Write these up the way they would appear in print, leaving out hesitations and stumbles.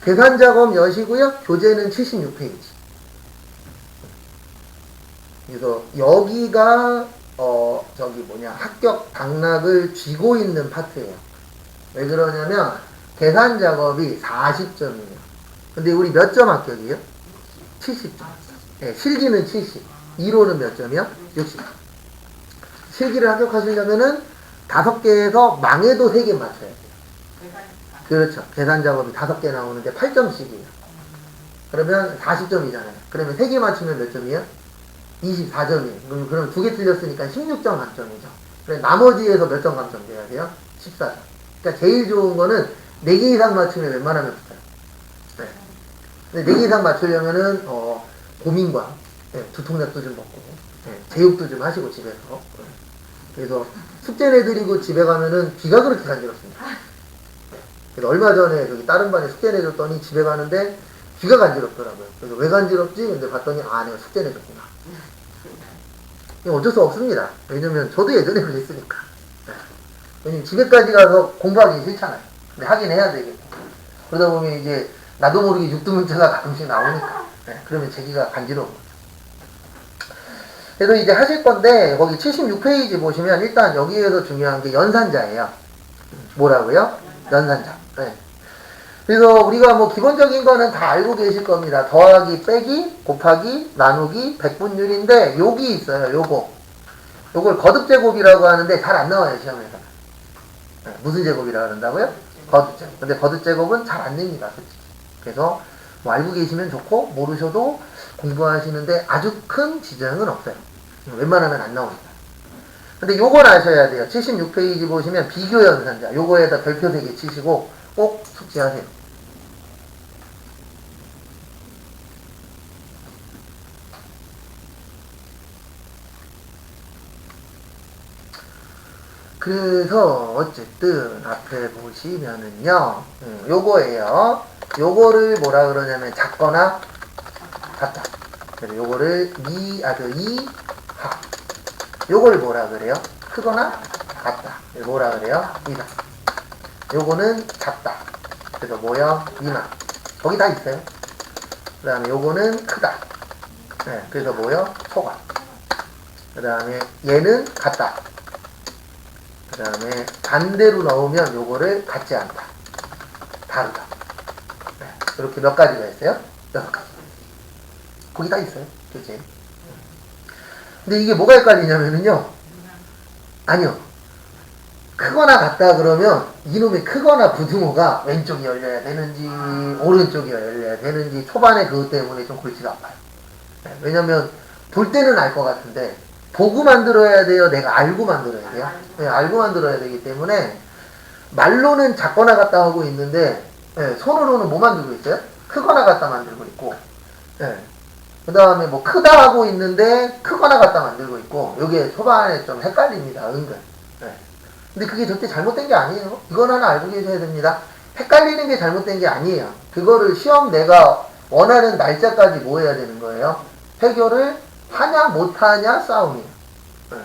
계산 작업 여시고요. 교재는 76페이지. 그래서 여기가 합격 당락을 쥐고 있는 파트예요. 왜 그러냐면 계산 작업이 40점이에요. 근데 우리 몇 점 합격이에요? 70점. 네, 실기는 70. 이론은 몇 점이요? 60. 실기를 합격하시려면은 5개에서 망해도 3개 맞춰야 돼요. 그렇죠. 계산 작업이 5개 나오는데 8점씩이에요. 그러면 40점이잖아요. 그러면 3개 맞추면 몇 점이에요? 24점이에요. 그럼 2개 틀렸으니까 16점 감점이죠. 그래 나머지에서 몇 점 감점돼야 돼요? 14점. 그러니까 제일 좋은 거는 4개 이상 맞추면 웬만하면 붙어요. 네. 근데 4개 이상 맞추려면은 고민과 두통약도 좀 먹고 제육도 좀 하시고 집에서. 그래서 숙제 내드리고 집에 가면은 귀가 그렇게 간지럽습니다. 그래서 얼마 전에 저기 다른 반에 숙제 내줬더니 집에 가는데 귀가 간지럽더라고요. 그래서 왜 간지럽지? 근데 봤더니 내가 숙제 내줬구나. 어쩔 수 없습니다. 왜냐면 저도 예전에 그랬으니까. 왜냐면 집에까지 가서 공부하기 싫잖아요. 근데 하긴 해야 되겠고. 그러다 보면 이제 나도 모르게 육두문자가 가끔씩 나오니까. 그러면 제 귀가 간지러운 거죠. 그래서 이제 하실 건데 거기 76페이지 보시면 일단 여기에서 중요한 게 연산자예요. 뭐라고요? 연산자. 네. 그래서 우리가 뭐 기본적인 거는 다 알고 계실 겁니다. 더하기, 빼기, 곱하기, 나누기, 백분율인데 여기 있어요. 요걸 거듭제곱이라고 하는데 잘 안 나와요 시험에서. 네. 무슨 제곱이라고 한다고요? 거듭제곱. 근데 거듭제곱은 잘 안 냅니다. 솔직히. 그래서 뭐 알고 계시면 좋고 모르셔도 공부하시는데 아주 큰 지장은 없어요. 웬만하면 안 나옵니다. 근데 요걸 아셔야 돼요. 76페이지 보시면 비교 연산자. 요거에다 별표 3개 치시고 꼭 숙지하세요. 그래서 어쨌든 앞에 보시면은요. 요거예요. 요거를 뭐라 그러냐면 작거나 같다. 그래서 요거를 이하. 요걸 뭐라 그래요? 크거나 같다. 뭐라 그래요? 이상. 요거는 작다. 그래서 뭐요? 미만. 거기 다 있어요. 그 다음에 요거는 크다. 네, 그래서 뭐요? 소가. 그 다음에 얘는 같다. 그 다음에 반대로 넣으면 요거를 같지 않다. 다르다. 네, 이렇게 몇 가지가 있어요? 6가지. 거기 다 있어요. 교재. 근데 이게 뭐가 헷갈리냐면요. 아니요. 크거나 같다 그러면 이놈의 크거나 부등호가 왼쪽이 열려야 되는지 오른쪽이 열려야 되는지 초반에 그것 때문에 좀 골치가 아파요. 네, 왜냐면 볼 때는 알 것 같은데 보고 만들어야 돼요? 내가 알고 만들어야 돼요? 네, 알고 만들어야 되기 때문에 말로는 작거나 같다 하고 있는데 네, 손으로는 뭐 만들고 있어요? 크거나 같다 만들고 있고 네. 그 다음에 뭐 크다 하고 있는데 크거나 같다 만들고 있고 요게 초반에 좀 헷갈립니다. 은근. 네. 근데 그게 절대 잘못된 게 아니에요. 이건 하나 알고 계셔야 됩니다. 헷갈리는 게 잘못된 게 아니에요. 그거를 시험 내가 원하는 날짜까지 뭐 해야 되는 거예요? 해결을 하냐 못하냐 싸움이에요. 네.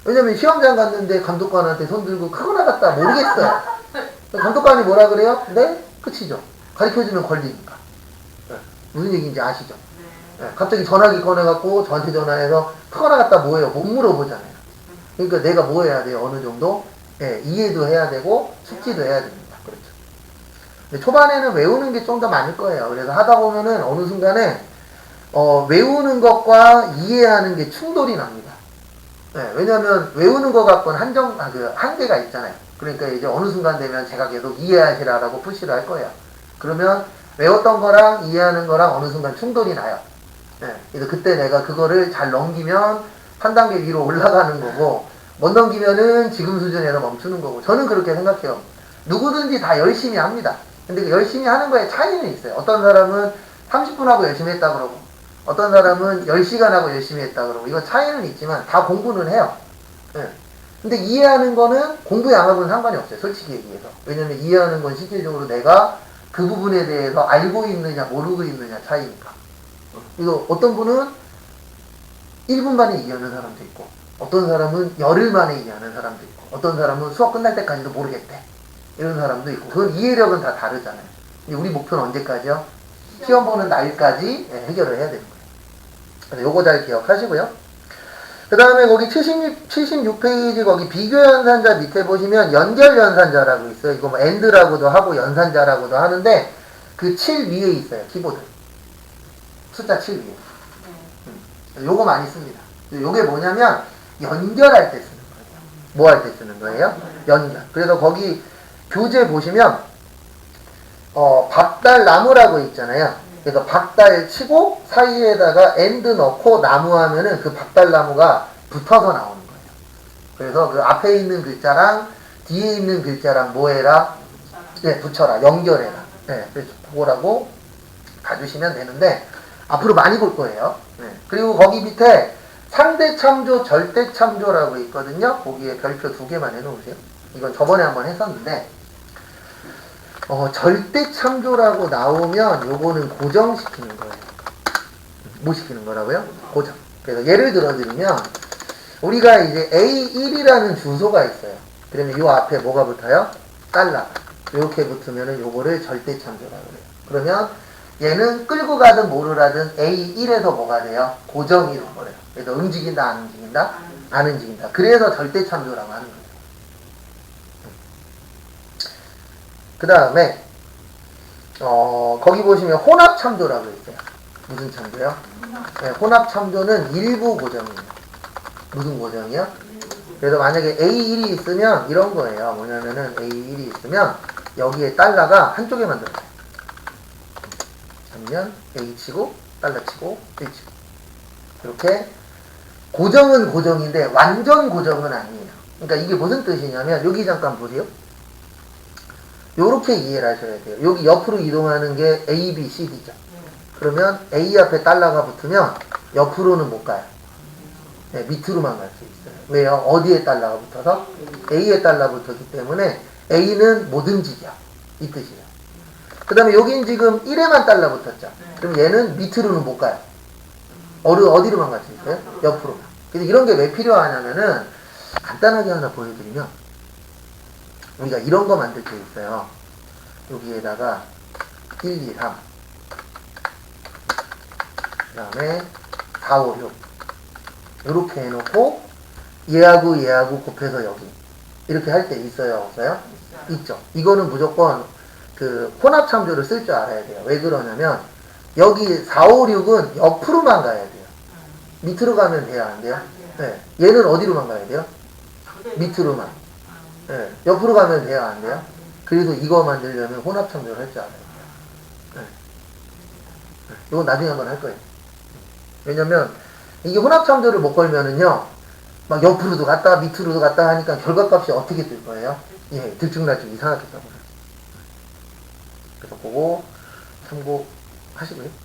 왜냐면 시험장 갔는데 감독관한테 손 들고 크거나 같다 모르겠어요. 감독관이 뭐라 그래요? 네? 끝이죠. 가르쳐주면 걸리니까. 네. 무슨 얘기인지 아시죠? 네. 갑자기 전화기 꺼내갖고 저한테 전화해서 크거나 같다 뭐예요? 못 물어보잖아요. 그러니까 내가 뭐 해야 돼요? 어느 정도? 예, 이해도 해야 되고, 숙지도 해야 됩니다. 그렇죠. 근데 초반에는 외우는 게 좀 더 많을 거예요. 그래서 하다 보면은 어느 순간에, 외우는 것과 이해하는 게 충돌이 납니다. 예, 왜냐면 외우는 것 갖고는 한계가 있잖아요. 그러니까 이제 어느 순간 되면 제가 계속 이해하시라라고 푸시를 할 거예요. 그러면 외웠던 거랑 이해하는 거랑 어느 순간 충돌이 나요. 예, 그래서 그때 내가 그거를 잘 넘기면 한 단계 위로 올라가는 거고 못 넘기면은 지금 수준에서 멈추는 거고 저는 그렇게 생각해요. 누구든지 다 열심히 합니다. 근데 그 열심히 하는 거에 차이는 있어요. 어떤 사람은 30분 하고 열심히 했다 그러고 어떤 사람은 10시간 하고 열심히 했다 그러고 이거 차이는 있지만 다 공부는 해요. 네. 근데 이해하는 거는 공부 양하고는 상관이 없어요. 솔직히 얘기해서. 왜냐면 이해하는 건 실질적으로 내가 그 부분에 대해서 알고 있느냐 모르고 있느냐 차이니까. 이거 어떤 분은 1분 만에 이해하는 사람도 있고 어떤 사람은 열흘 만에 이해하는 사람도 있고 어떤 사람은 수업 끝날 때까지도 모르겠대 이런 사람도 있고 그건 이해력은 다 다르잖아요. 우리 목표는 언제까지요? 시험 보는 날까지 해결을 해야 되는 거예요. 그래서 요거 잘 기억하시고요. 그 다음에 거기 76페이지 거기 비교 연산자 밑에 보시면 연결 연산자라고 있어요. 이거 뭐 AND라고도 하고 연산자라고도 하는데 그 7 위에 있어요. 키보드. 숫자 7 위에. 요거 많이 씁니다. 요게 뭐냐면 연결할 때 쓰는 거예요. 뭐 할 때 쓰는 거예요? 연결. 그래서 거기 교재 보시면 박달 나무라고 있잖아요. 그래서 박달 치고 사이에다가 AND 넣고 나무 하면은 그 박달 나무가 붙어서 나오는 거예요. 그래서 그 앞에 있는 글자랑 뒤에 있는 글자랑 뭐 해라? 네, 붙여라. 연결해라. 네, 그래서 그거라고 봐주시면 되는데 앞으로 많이 볼 거예요. 네. 그리고 거기 밑에 상대 참조, 절대 참조라고 있거든요. 거기에 별표 2개만 해놓으세요. 이건 저번에 한번 했었는데 절대 참조라고 나오면 요거는 고정시키는 거예요. 뭐 시키는 거라고요? 고정. 그래서 예를 들어드리면 우리가 이제 A1이라는 주소가 있어요. 그러면 요 앞에 뭐가 붙어요? 달러. 이렇게 붙으면은 요거를 절대 참조라고 해요. 그러면 얘는 끌고 가든 뭐를 하든 A1에서 뭐가 돼요? 고정이 된 거예요. 그래서 움직인다, 안 움직인다? 안 움직인다. 그래서 절대 참조라고 하는 거예요. 그 다음에 거기 보시면 혼합 참조라고 있어요. 무슨 참조요? 네, 혼합 참조는 일부 고정이에요. 무슨 고정이요? 그래서 만약에 A1이 있으면 이런 거예요. 뭐냐면은 A1이 있으면 여기에 달러가 한쪽에만 들어가요. 그러면 A 치고 달러 치고 A 치고 이렇게 고정은 고정인데 완전 고정은 아니에요. 그러니까 이게 무슨 뜻이냐면 여기 잠깐 보세요. 요렇게 이해를 하셔야 돼요. 여기 옆으로 이동하는 게 A, B, C, D죠. 그러면 A 앞에 달러가 붙으면 옆으로는 못 가요. 네, 밑으로만 갈 수 있어요. 왜요? 어디에 달러가 붙어서? A에 달러 붙었기 때문에 A는 못 움직여. 이 뜻이에요. 그 다음에 여긴 지금 1에만 달러 붙었죠. 그럼 얘는 밑으로는 못 가요. 어디로만 갈 수 있어요? 옆으로. 그래서 이런 게 왜 필요하냐면은 간단하게 하나 보여드리면 우리가 이런 거 만들 때 있어요. 여기에다가 1, 2, 3 그 다음에 4, 5, 6 이렇게 해놓고 얘하고 곱해서 여기 이렇게 할 때 있어요? 없어요? 있죠. 이거는 무조건 그 혼합 참조를 쓸 줄 알아야 돼요. 왜 그러냐면 여기 4, 5, 6은 옆으로만 가야 돼요. 밑으로 가면 돼요? 안 돼요? 네. 얘는 어디로만 가야 돼요? 밑으로만. 네. 옆으로 가면 돼요? 안 돼요? 그래서 이거 만들려면 혼합 참조를 할 줄 알아야 돼요. 네. 이건 나중에 한번 할 거예요. 왜냐면 이게 혼합 참조를 못 걸면은요 막 옆으로도 갔다 밑으로도 갔다 하니까 결과값이 어떻게 뜰 거예요? 예, 들쭉날쭉 이상하게 떠버려요. 그래서 그거 참고하시고요.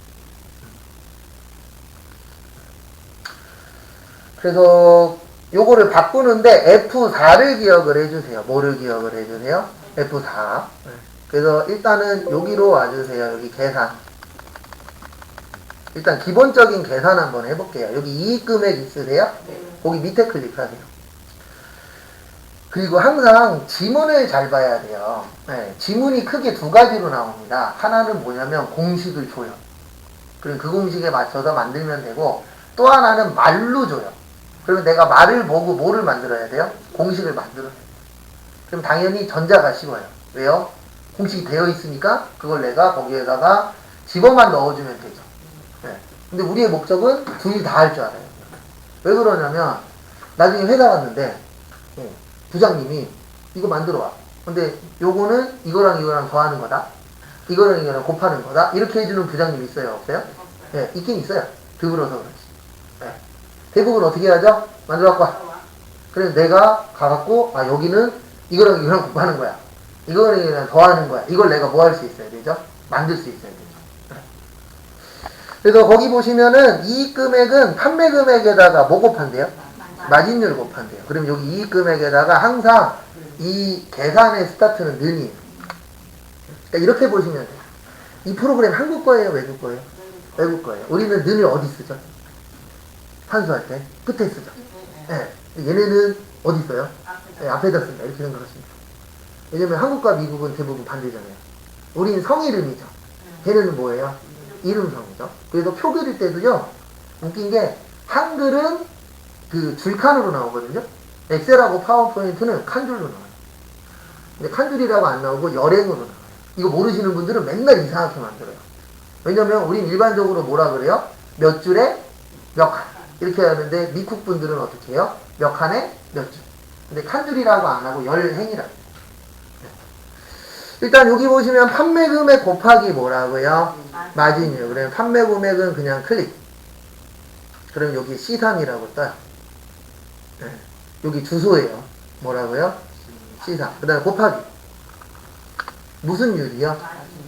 그래서 요거를 바꾸는데 F4를 기억을 해주세요. 뭐를 기억을 해주세요? F4. 그래서 일단은 여기로 와주세요. 여기 계산. 일단 기본적인 계산 한번 해볼게요. 여기 이익금액 있으세요? 거기 밑에 클릭하세요. 그리고 항상 지문을 잘 봐야 돼요. 네, 지문이 크게 두 가지로 나옵니다. 하나는 뭐냐면 공식을 줘요. 그럼 그 공식에 맞춰서 만들면 되고 또 하나는 말로 줘요. 그러면 내가 말을 보고 뭐를 만들어야 돼요? 공식을 만들어야 돼요. 그럼 당연히 전자가 쉬워요. 왜요? 공식이 되어 있으니까 그걸 내가 거기에다가 집어만 넣어주면 되죠. 네. 근데 우리의 목적은 둘 다 할 줄 알아요. 왜 그러냐면 나중에 회사 갔는데 부장님이 이거 만들어 와. 근데 요거는 이거랑 더하는 거다. 이거랑 곱하는 거다. 이렇게 해주는 부장님 있어요? 없어요? 네, 있긴 있어요. 드물어서 그렇지. 네. 대부분 어떻게 하죠? 만들어 갖고 와. 그래서 내가 가갖고 여기는 이거랑 곱하는 거야. 이거랑 더하는 거야. 이걸 내가 뭐 할 수 있어야 되죠? 만들 수 있어야 되죠. 네. 그래서 거기 보시면은 이익금액은 판매금액에다가 뭐 곱한대요? 마진율 곱한대요. 그럼 여기 이익금액에다가 항상 이 계산의 스타트는 는이에요. 그러니까 이렇게 보시면 돼요. 이 프로그램 한국 거예요? 외국 거예요? 외국 거예요. 우리는 는을 어디 쓰죠? 환수할 때 끝에 쓰죠. 네. 얘네는 어디 써요? 네, 앞에다 씁니다. 이렇게는 그렇습니다. 왜냐면 한국과 미국은 대부분 반대잖아요. 우린 성 이름이죠. 걔는 뭐예요? 이름성이죠. 그래서 표 그릴 때도요, 웃긴 게 한글은 그 줄칸으로 나오거든요. 엑셀하고 파워포인트는 칸줄로 나와요. 근데 칸줄이라고 안 나오고 열행으로 나와요. 이거 모르시는 분들은 맨날 이상하게 만들어요. 왜냐면 우린 일반적으로 뭐라 그래요? 몇 줄에 몇 칸 이렇게 하는데 미국 분들은 어떻게 해요? 몇 칸에 몇 줄. 근데 칸줄이라고 안 하고 열행이라고. 일단 여기 보시면 판매 금액 곱하기 뭐라고요? 마진이에요. 그러면 판매 금액은 그냥 클릭. 그럼 여기 C3이라고 떠요. 네. 여기 주소예요. 뭐라고요? C3. 그 다음에 곱하기. 무슨 유리요?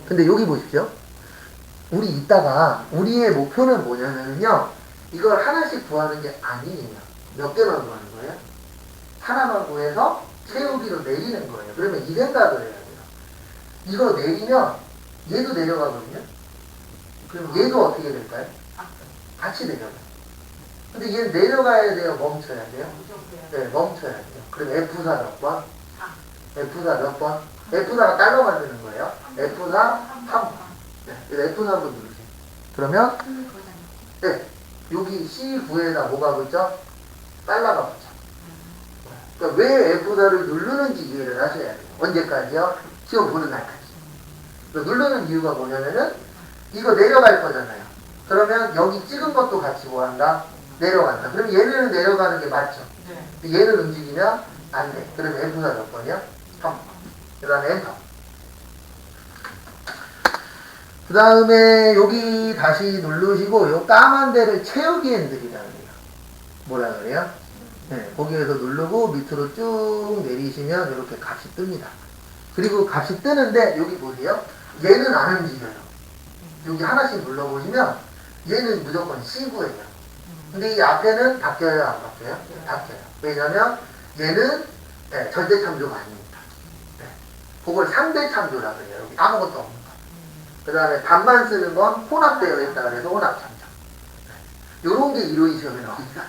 근데 여기 보십시오. 우리 이따가 우리의 목표는 뭐냐면요. 이걸 하나씩 구하는 게 아니에요. 몇 개만 구하는 거예요? 하나만 구해서 채우기로 내리는 거예요. 그러면 이 생각을 해요. 이거 내리면 얘도 내려가거든요. 그럼 얘도 어떻게 될까요? 같이 내려가요. 근데 얘는 내려가야 돼요? 멈춰야 돼요? 네, 멈춰야 돼요. 그럼 F4 몇 번? F4 몇 번? F4가 달러 만드는 거예요. F4 3번. 네, F4 한번 누르세요. 그러면 네, 여기 C9에다 뭐가 붙죠? 달러가 붙죠. 그러니까 왜 F4를 누르는지 이해를 하셔야 돼요. 언제까지요? 시험 보는 날까지. 누르는 이유가 뭐냐면은 이거 내려갈 거잖아요. 그러면 여기 찍은 것도 같이 뭐한다? 내려간다. 그럼 얘는 내려가는 게 맞죠? 네. 얘는 움직이면 안 돼. 그러면 F4 몇 번이야? 3번. 그 다음에 엔터. 그 다음에 여기 다시 누르시고 요 까만 데를 채우기 핸들이라는 거예요. 뭐라 그래요? 네, 거기에서 누르고 밑으로 쭉 내리시면 이렇게 값이 뜹니다. 그리고 값이 뜨는데 여기 보세요. 얘는 안 움직여요. 여기 하나씩 눌러보시면 얘는 무조건 C9예요. 근데 이 앞에는 바뀌어요? 안 바뀌어요? 바뀌어요. 왜냐면 얘는 네, 절대 참조가 아닙니다. 네. 그걸 상대 참조라 그래요. 여기 아무것도 없는 거. 그 다음에 반만 쓰는 건 혼합되어 있다 그래서 혼합 참조. 네. 요런 게 이론 시험에 나옵니다.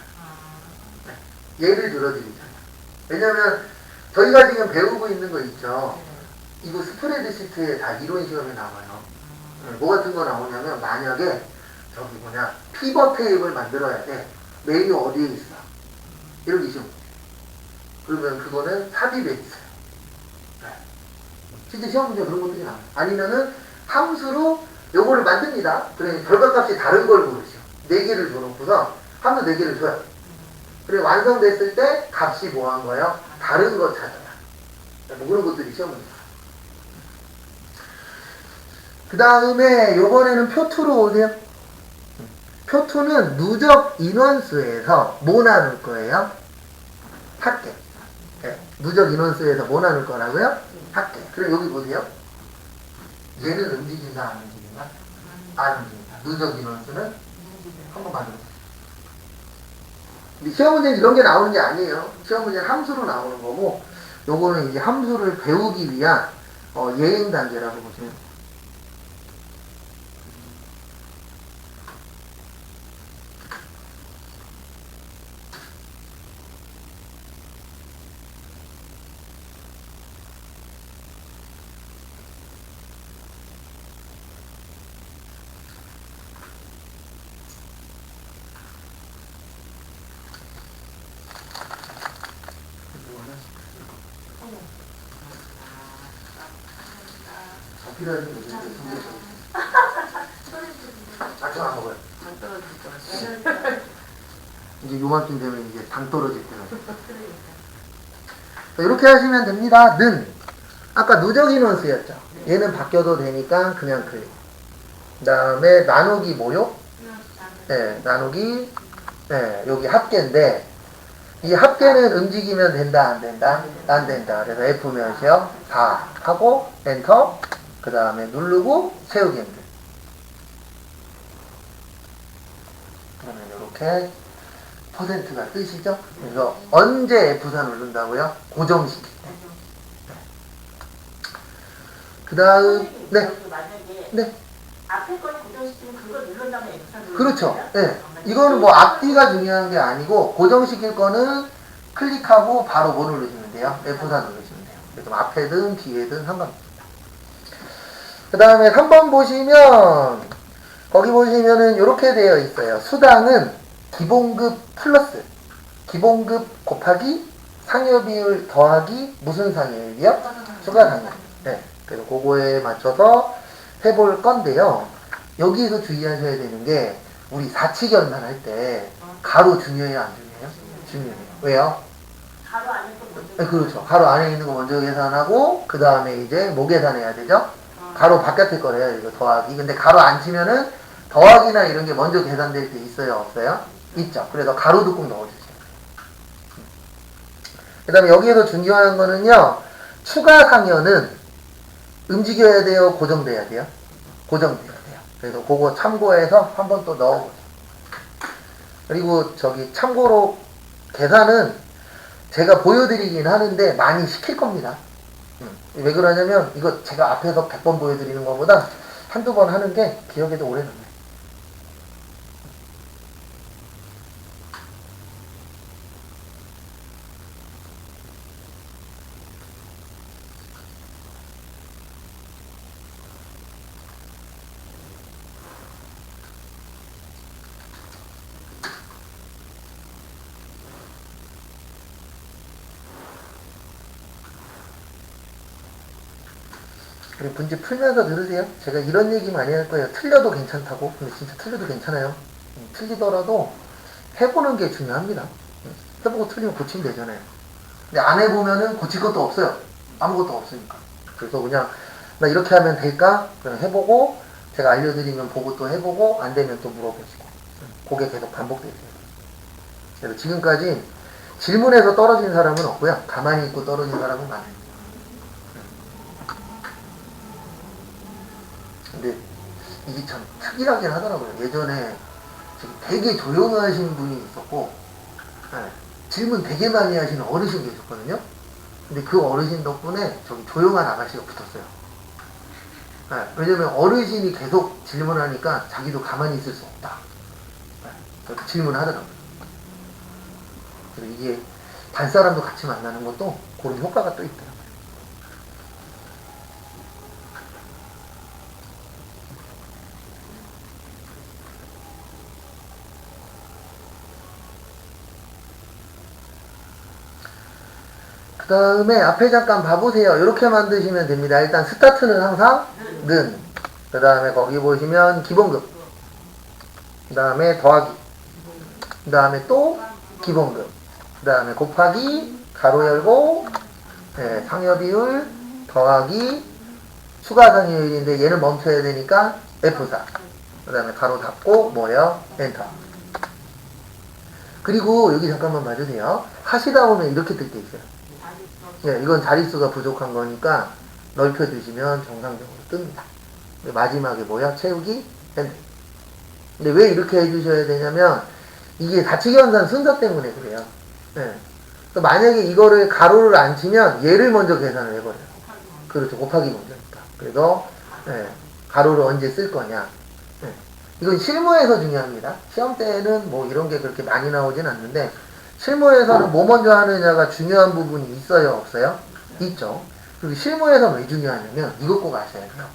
네. 예를 들어드리잖아요. 왜냐면 저희가 지금 배우고 있는 거 있죠. 이거 스프레드 시트에 다 이론 시험에 나와요. 뭐 같은 거 나오냐면 만약에 저기 뭐냐 피벗 테이블 만들어야 돼. 메뉴 어디에 있어? 이런 시험. 그러면 그거는 삽입에 있어요. 네. 실제 시험 문제 그런 것들이 나와요. 아니면은 함수로 요거를 만듭니다. 그러니 결과값이 다른 걸 고르죠. 4개를 줘놓고서 함수 4개를 줘요. 그리고 완성됐을 때 값이 뭐 한 거예요? 다른 거 찾아요. 뭐 그런 것들이 시험 문제. 그 다음에 요번에는 표2로 오세요. 표2는 누적 인원수에서 뭐 나눌 거예요? 합계. 네. 누적 인원수에서 뭐 나눌 거라고요? 합계. 그럼 여기 보세요. 얘는 움직인다, 안 움직인다? 안 움직인다. 누적 인원수는 한번 만들어보세요. 근데 시험 문제는 이런 게 나오는 게 아니에요. 시험 문제는 함수로 나오는 거고, 요거는 이제 함수를 배우기 위한 예행 단계라고 보시면 돼요. 필요하신 분들 아저 안 먹어요. 이제 요만큼 되면 이제 당 떨어질 때가 이렇게 하시면 됩니다. 는 아까 누적 인원수였죠. 얘는 바뀌어도 되니까 그냥 그래요. 그 다음에 나누기 뭐요? 네, 나누기 네, 여기 합계인데 이 합계는 움직이면 된다 안 된다? 안 된다. 그래서 F 몇이요? 4 하고 엔터. 그 다음에 누르고 세우기 힘들. 그러면 이렇게 퍼센트가 뜨시죠? 그래서 언제 F4 누른다고요? 고정시킬 때. 그 다음, 네. 네. 앞에 걸 고정시키면 그거 누른 다음에 F4 누르는 그렇죠. 거예요? 네. 이거는 뭐 앞뒤가 중요한 게 아니고 고정시킬 거는 클릭하고 바로 뭐 누르시면 돼요? F4 누르시면 돼요. 그래서 앞에든 뒤에든 상관없어요. 그 다음에 3번 보시면 거기 보시면은 이렇게 되어 있어요. 수당은 기본급 플러스 기본급 곱하기 상여비율 더하기 무슨 상여율이요? 추가 상여율. 네. 그래서 그거에 맞춰서 해볼 건데요. 여기에서 주의하셔야 되는 게 우리 사치결만 할 때 가로 중요해요, 안 중요해요? 중요해요. 왜요? 가로 안에 또 먼저. 네, 그렇죠. 가로 안에 있는 거 먼저 계산하고 그 다음에 이제 뭐 계산해야 되죠? 가로 바깥에 거래요. 이거 더하기. 근데 가로 안 치면은 더하기나 이런 게 먼저 계산될 때 있어요, 없어요? 있죠. 그래서 가로도 꼭 넣어주세요. 그 다음에 여기에서 중요한 거는요. 추가 상여는 움직여야 돼요? 고정돼야 돼요? 고정돼야 돼요. 그래서 그거 참고해서 한번 또 넣어보세요. 그리고 저기 참고로 계산은 제가 보여드리긴 하는데 많이 시킬 겁니다. 왜 그러냐면 이거 제가 앞에서 100번 보여드리는 것보다 한두 번 하는 게 기억에도 오래 남아요. 그리고 문제 풀면서 들으세요. 제가 이런 얘기 많이 할 거예요. 틀려도 괜찮다고. 근데 진짜 틀려도 괜찮아요. 틀리더라도 해보는 게 중요합니다. 해보고 틀리면 고치면 되잖아요. 근데 안 해보면은 고칠 것도 없어요. 아무것도 없으니까. 그래서 그냥 나 이렇게 하면 될까? 그냥 해보고 제가 알려드리면 보고 또 해보고 안 되면 또 물어보시고 그게 계속 반복되세요. 그래서 지금까지 질문에서 떨어진 사람은 없고요. 가만히 있고 떨어진 사람은 많아요. 근데 이게 참 특이하긴 하더라고요. 예전에 되게 조용하신 분이 있었고 네, 질문 되게 많이 하시는 어르신 계셨거든요. 근데 그 어르신 덕분에 저기 조용한 아가씨가 붙었어요. 네, 왜냐면 어르신이 계속 질문하니까 자기도 가만히 있을 수 없다. 네, 그렇게 질문하더라고요. 그래서 이게 단사람도 같이 만나는 것도 그런 효과가 또 있더라고요. 그 다음에 앞에 잠깐 봐보세요. 이렇게 만드시면 됩니다. 일단 스타트는 항상 는. 그 다음에 거기 보시면 기본급. 그 다음에 더하기. 그 다음에 또 기본급. 그 다음에 곱하기 가로 열고 네, 상여비율 더하기 추가 상여율인데 얘는 멈춰야 되니까 F4. 그 다음에 가로 닫고 뭐예요? 엔터. 그리고 여기 잠깐만 봐주세요. 하시다 보면 이렇게 뜰 때 있어요. 네, 이건 자릿수가 부족한 거니까 넓혀주시면 정상적으로 뜹니다. 마지막에 뭐야? 채우기? 엔터. 근데 왜 이렇게 해주셔야 되냐면 이게 다치기환산 순서 때문에 그래요. 네. 만약에 이거를 가로를 안 치면 얘를 먼저 계산을 해버려요. 그렇죠. 곱하기 먼저니까. 그래서 네, 가로를 언제 쓸 거냐. 네. 이건 실무에서 중요합니다. 시험 때는 뭐 이런 게 그렇게 많이 나오진 않는데 실무에서는 뭐 먼저 하느냐가 중요한 부분이 있어요? 없어요? 있죠. 그리고 실무에서는 왜 중요하냐면 이것 꼭 아셔야 돼요.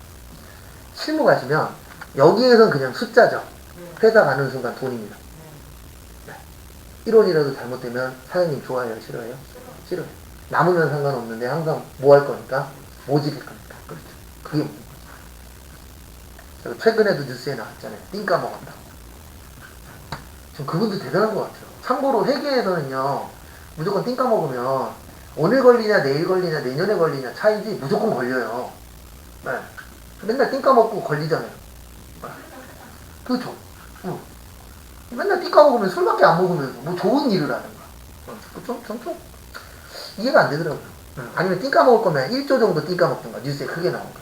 실무 가시면 여기에선 그냥 숫자죠. 회사 가는 순간 돈입니다. 1원이라도 잘못되면 사장님 좋아해요? 싫어해요? 싫어요. 남으면 상관없는데 항상 뭐 할 거니까? 모집일 거니까. 그렇죠. 그게 문제죠. 최근에도 뉴스에 나왔잖아요. 띵 까먹었다고. 지금 그분도 대단한 것 같아요. 참고로 회계에서는요, 무조건 띵 까먹으면 오늘 걸리냐, 내일 걸리냐, 내년에 걸리냐 차이지 무조건 걸려요. 네. 맨날 띵 까먹고 걸리잖아요. 네. 그렇죠. 맨날 띵 까먹으면 술밖에 안 먹으면서 뭐 좋은 일을 하는 거야. 좀 이해가 안 되더라고요. 아니면 띵 까먹을 거면 1조 정도 띵 까먹던가 뉴스에 크게 나온 거.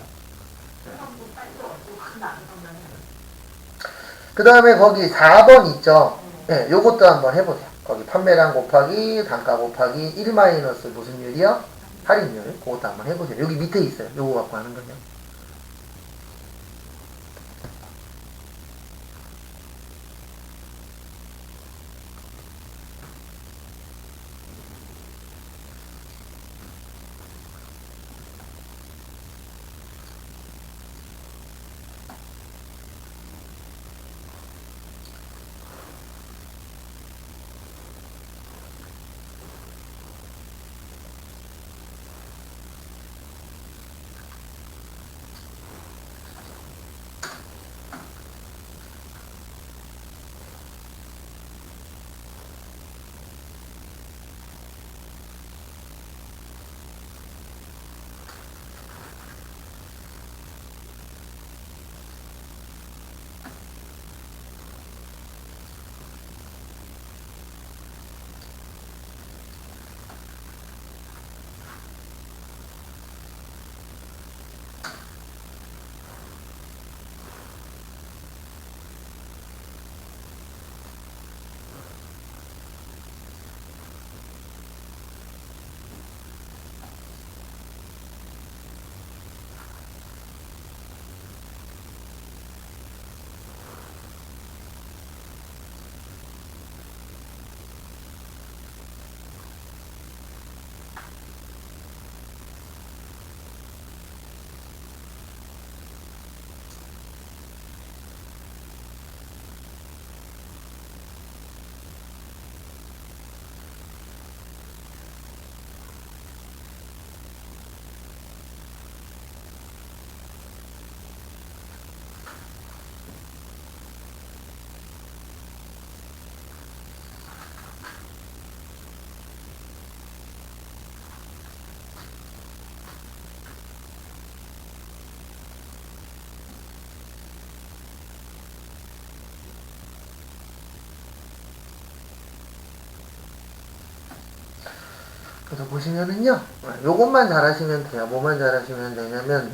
그 다음에 거기 4번 있죠. 네, 요것도 한번 해보세요. 거기 판매량 곱하기 단가 곱하기 1 마이너스 무슨 율이요? 할인율. 그것도 한번 해보세요. 여기 밑에 있어요. 요거 갖고 하는 거요. 그래서 보시면은요, 요것만 잘하시면 돼요. 뭐만 잘하시면 되냐면,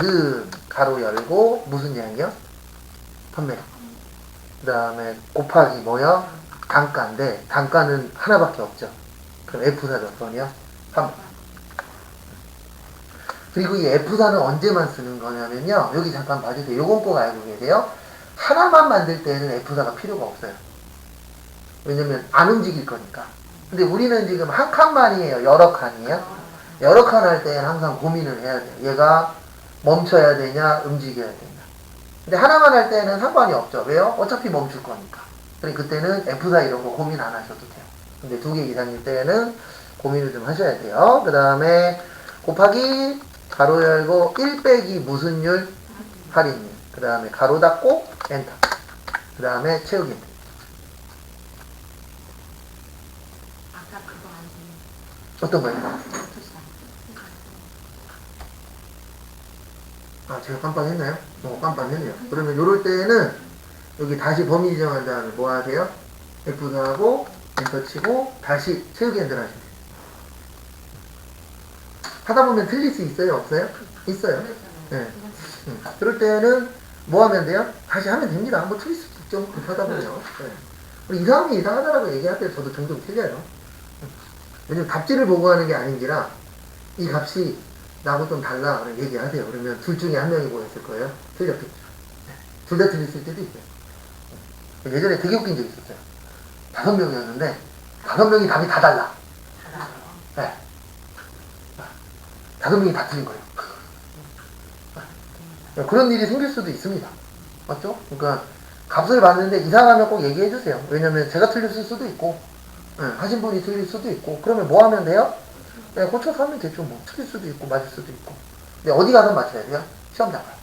가로 열고, 무슨 양이요? 판매. 그 다음에 곱하기 뭐요? 단가인데, 단가는 하나밖에 없죠. 그럼 F사 몇 번이요? 3번. 그리고 이 F사는 언제만 쓰는 거냐면요, 여기 잠깐 봐주세요. 요건 꼭 알고 계세요. 하나만 만들 때는 F사가 필요가 없어요. 왜냐면 안 움직일 거니까. 근데 우리는 지금 한 칸만이에요? 여러 칸이에요? 여러 칸 할 때는 항상 고민을 해야 돼요. 얘가 멈춰야 되냐, 움직여야 되냐. 근데 하나만 할 때는 상관이 없죠. 왜요? 어차피 멈출 거니까. 그러니까 그때는 F사 이런 거 고민 안 하셔도 돼요. 근데 2개 이상일 때는 고민을 좀 하셔야 돼요. 그 다음에 곱하기 가로 열고 1 빼기 무슨 율? 할인율. 그 다음에 가로 닫고 엔터. 그 다음에 채우기. 아까 그거 안 돼. 어떤 거예요? 아, 제가 깜빡했나요? 깜빡했네요. 그러면 요럴 때는 여기 다시 범위 지정한 다음에 뭐 하세요? F4하고 엔터 치고 다시 채우기 엔터를 하시면 돼요. 하다 보면 틀릴 수 있어요? 없어요? 있어요. 네. 그럴 때는 뭐 하면 돼요? 다시 하면 됩니다. 뭐 틀릴 수도 있죠. 급하다 보면. 네. 우리 이상하게 이상하다라고 얘기할 때 저도 종종 틀려요. 왜냐면 답지를 보고 하는 게 아닌지라 이 값이 나하고 좀 달라 얘기하세요. 그러면 둘 중에 한 명이 뭐였을 거예요? 틀렸겠죠. 네. 둘 다 틀렸을 때도 있어요. 예전에 되게 웃긴 적이 있었어요. 5명이었는데 5명이 답이 다 달라. 네. 5명이 다 틀린 거예요. 그런 일이 생길 수도 있습니다. 맞죠? 그러니까 값을 봤는데 이상하면 꼭 얘기해 주세요. 왜냐면 제가 틀렸을 수도 있고 하신 분이 틀릴 수도 있고 그러면 뭐 하면 돼요? 고쳐서 하면 되죠. 뭐 틀릴 수도 있고 맞을 수도 있고. 근데 어디 가서 맞춰야 돼요? 시험장 가요.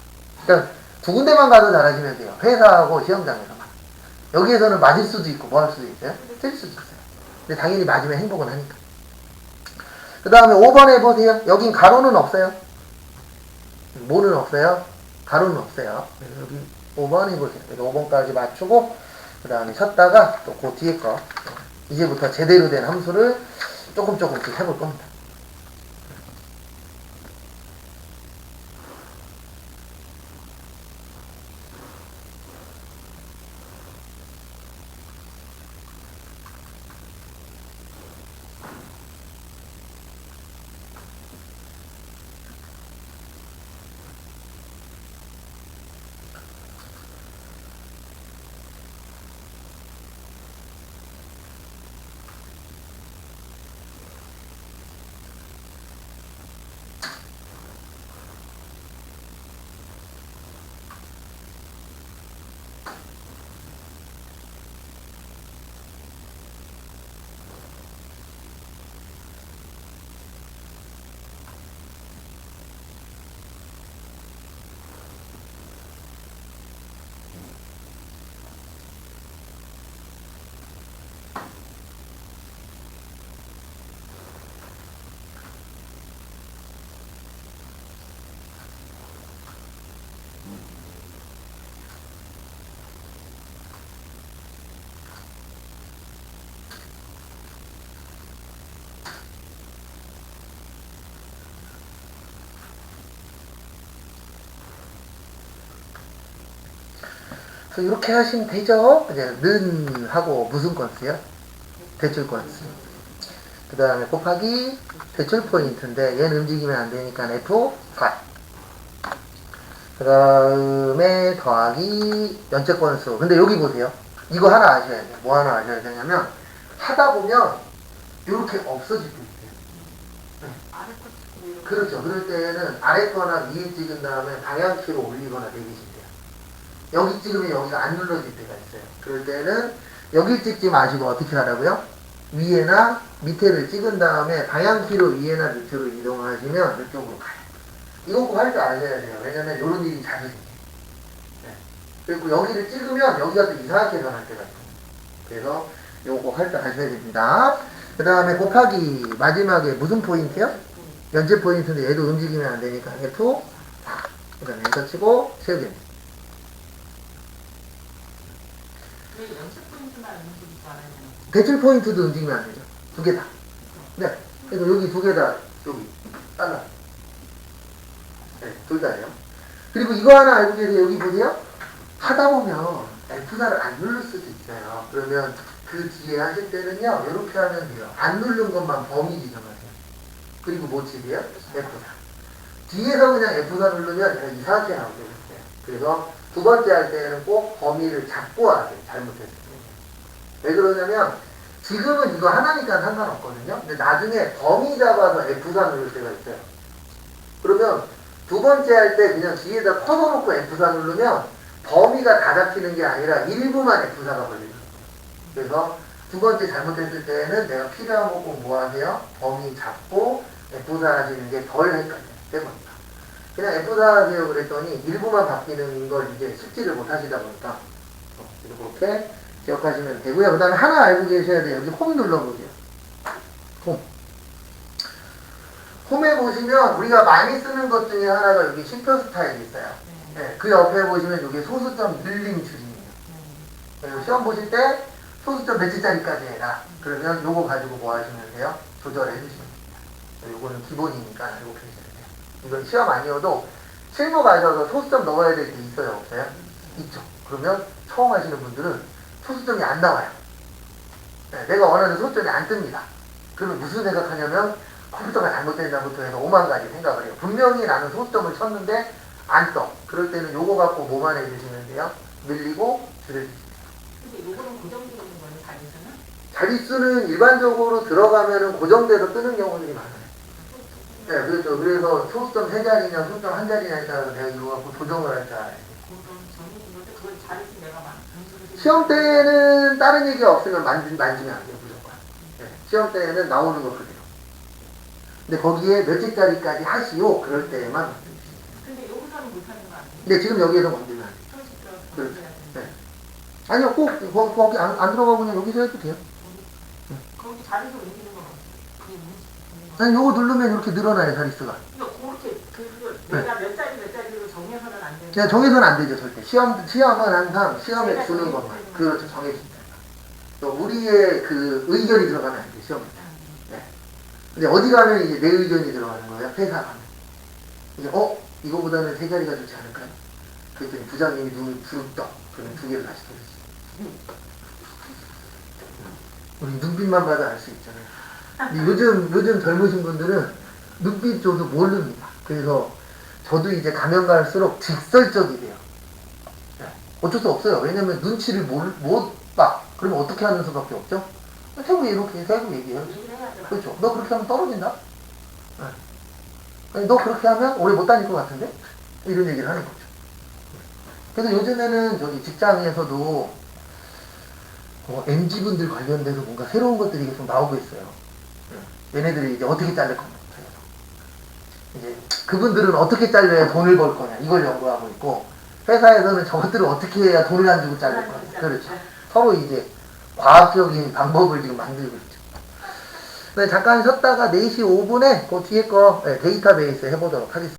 그러니까 2군데만 가서 잘하시면 돼요. 회사하고 시험장에서만. 여기에서는 맞을 수도 있고 뭐 할 수도 있어요? 틀릴 수도 있어요. 근데 당연히 맞으면 행복은 하니까. 그 다음에 5번에 보세요. 여긴 가로는 없어요. 뭐는 없어요? 가로는 없어요. 그래서 여기 5번이 보세요. 5번까지 맞추고 그 다음에 쉬었다가 또 그 뒤에 거 이제부터 제대로 된 함수를 조금씩 해볼 겁니다. 그래서 이렇게 하시면 되죠. 이제 는 하고 무슨 건수요? 대출 건수. 그 다음에 곱하기 대출 포인트인데 얘는 움직이면 안 되니까 F4. 그 다음에 더하기 연체 건수. 근데 여기 보세요. 이거 하나 아셔야 돼요. 뭐 하나 아셔야 되냐면 하다 보면 이렇게 없어질 때 있어요. 그렇죠. 그럴 때는 아래 거나 위에 찍은 다음에 방향키로 올리거나 내리시면 돼요. 여기 찍으면 여기가 안 눌러질 때가 있어요. 그럴 때는 여기 찍지 마시고 어떻게 하라고요? 위에나 밑에를 찍은 다음에 방향키로 위에나 밑으로 이동하시면 이쪽으로 가요. 이건 꼭 할 줄 아셔야 돼요. 왜냐면 이런 일이 자주 생겨요. 네. 그리고 여기를 찍으면 여기가 또 이상하게 변할 때가 있어요. 그래서 요거 할 줄 아셔야 됩니다. 그 다음에 곱하기 마지막에 무슨 포인트요? 연체 포인트인데 얘도 움직이면 안 되니까 F4. 그 다음에 엔터 치고 세우기. 연습 포인트만 움직이지 않아요. 대출 포인트도 움직이면 안 되죠. 두 개 다. 네. 그래서 여기 두 개 다 여기 잘라. 네, 둘 다예요. 그리고 이거 하나 알고 계세요? 여기 보세요. 하다 보면 F4를 안 누를 수도 있어요. 그러면 그 뒤에 하실 때는요, 이렇게 하면 돼요. 안 누른 것만 범위 지정하세요. 그리고 뭐 칩이에요? F4. 뒤에서 그냥 F4 누르면 제가 이상하게 나오게 됐어요. 그래서 두 번째 할 때는 꼭 범위를 잡고 하세요. 잘못했을 때. 왜 그러냐면, 지금은 이거 하나니까 상관없거든요. 근데 나중에 범위 잡아서 F4 누를 때가 있어요. 그러면 두 번째 할 때 그냥 뒤에다 퍼서놓고 F4 누르면 범위가 다 잡히는 게 아니라 일부만 F4가 걸리는 거예요. 그래서 두 번째 잘못했을 때는 내가 필요한 거 꼭 뭐 하세요? 범위 잡고 F4 하시는 게 덜 헷갈려요. 때문이다. 그냥 F4 하세요 그랬더니 일부만 바뀌는 걸 이제 숙지를 못 하시다 보니까 이렇게 기억하시면 되고요. 그 다음에 하나 알고 계셔야 돼요. 여기 홈 눌러보세요. 홈. 홈에 보시면 우리가 많이 쓰는 것 중에 하나가 여기 쉼표 스타일이 있어요. 네, 그 옆에 보시면 여기 소수점 늘림 줄임이에요. 그리고 시험 보실 때 소수점 몇짜리까지 해라. 그러면 요거 가지고 뭐 하시면 돼요? 조절해 주시면 됩니다. 요거는 기본이니까 알고 계셔야 돼요. 이건 시험 아니어도 실무 가셔서 소수점 넣어야 될 게 있어요? 없어요? 있죠. 그러면 처음 하시는 분들은 소수점이 안 나와요. 네, 내가 원하는 소수점이 안 뜹니다. 그러면 무슨 생각하냐면 컴퓨터가 잘못된다부터 해서 5만 가지 생각을 해요. 분명히 나는 소수점을 쳤는데 안 떠. 그럴 때는 요거 갖고 뭐만 해주시면 돼요? 늘리고 줄여주시면 돼요. 근데 요거는 고정되어 있는 거는 자리에서는? 자릿수는 일반적으로 들어가면은 고정돼서 뜨는 경우들이 많아요. 네, 그렇죠. 그래서 소수점 3자리냐, 소수점 1자리냐에 따라서 내가 이거 갖고 조정을 할 줄 알아야 돼요. 그걸 자리에서 내가 막 시험 때는 다른 얘기가 없으면 만지면 안 돼요, 무조건. 네, 시험 때는 나오는 거 그대로. 근데 거기에 몇째 자리까지 하시오, 그럴 때만. 근데 여기서는 못하는 거 아니에요? 근데 지금 여기에서 건드면 안 돼요. 그렇죠. 네. 아니요, 꼭 거기 안 들어가고 그냥 여기서 해도 돼요. 거기 자리에서 옮기는 건 어떻게? 아니, 요거 누르면 이렇게 늘어나요, 자릿수가. 그러니까 그렇게 내가 몇 자리로 정해서는 안 되는. 그냥 정해서는 안 되죠, 절대. 시험은 항상 시험에 주는 것만. 그렇죠, 정해진다. 또 우리의 그 의견이 들어가면 안 돼, 시험에. 네. 근데 어디 가면 이제 내 의견이 들어가는 거예요, 회사 가면. 이제, 이거보다는 3자리가 좋지 않을까요? 그랬더니 부장님이 눈을 부릅떠. 그러면 2개를 다시 돌리지. 우리 눈빛만 봐도 알 수 있잖아요. 근데 요즘 젊으신 분들은 눈빛 줘도 모릅니다. 그래서 저도 이제 가면 갈수록 직설적이 돼요. 네. 어쩔 수 없어요. 왜냐면 눈치를 못 봐. 그러면 어떻게 하는 수밖에 없죠? 세고 이렇게 세고 얘기해요. 그렇죠. 너 그렇게 하면 떨어진다? 네. 아니, 너 그렇게 하면 오래 못 다닐 것 같은데? 이런 얘기를 하는 거죠. 그래서 요즘에는 저기 직장에서도 MZ분들 관련돼서 뭔가 새로운 것들이 계속 나오고 있어요. 얘네들이 이제 어떻게 자를 거냐. 이제 그분들은 어떻게 잘려야 돈을 벌 거냐. 이걸 연구하고 있고, 회사에서는 저것들을 어떻게 해야 돈을 안 주고 자를 거냐. 그렇죠. 서로 이제 과학적인 방법을 지금 만들고 있죠. 네, 잠깐 쉬었다가 4시 5분에 그 뒤에 거 데이터베이스 해보도록 하겠습니다.